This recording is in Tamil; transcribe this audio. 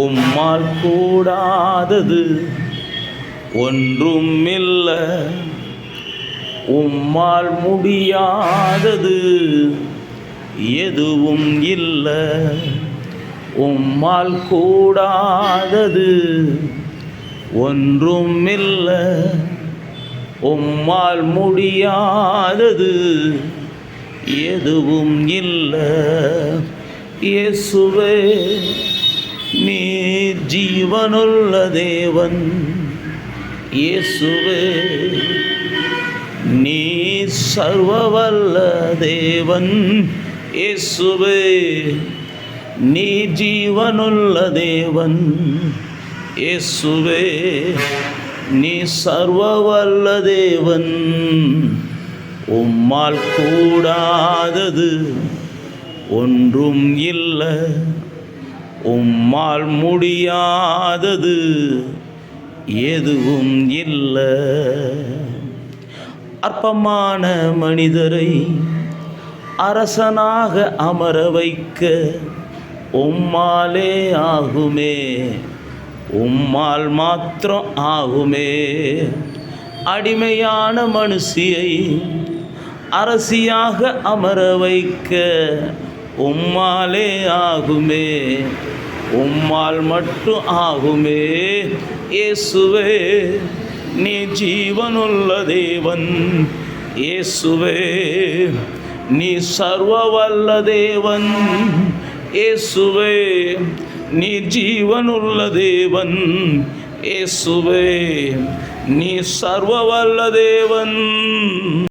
உம்மால் கூடாதது ஒன்றும் இல்லை, உம்மால் முடியாதது எதுவும் இல்லை. உம்மால் கூடாதது ஒன்றும் இல்லை, உம்மால் முடியாதது எதுவும் இல்லை. இயேசுவே, நீர் ஜீவனுள்ள தேவன். இயேசுவே, நீர் சர்வவல்ல தேவன். இயேசுவே, நீர் ஜீவனுள்ள தேவன். இயேசுவே, நீ சர்வவல்ல தேவன். உம்மால் கூடாதது ஒன்றும் இல்லை, உம்மால் முடியாதது எதுவும் இல்லை. அற்பமான மனிதரை அரசனாக அமர வைக்க உம்மாலே ஆகுமே, உம்மால் மாத்திரம் ஆகுமே. அடிமையான மனுஷியை அரசியாக அமர வைக்க உம்மாலே ஆகுமே, உம்மால் மட்டும் ஆகுமே. இயேசுவே, நீ ஜீவனுள்ள தேவன். இயேசுவே, நீ சர்வவல்ல தேவன். இயேசுவே, நீ ஜீவனுள்ள தேவன். இயேசுவே, நீ சர்வவல்ல தேவன்.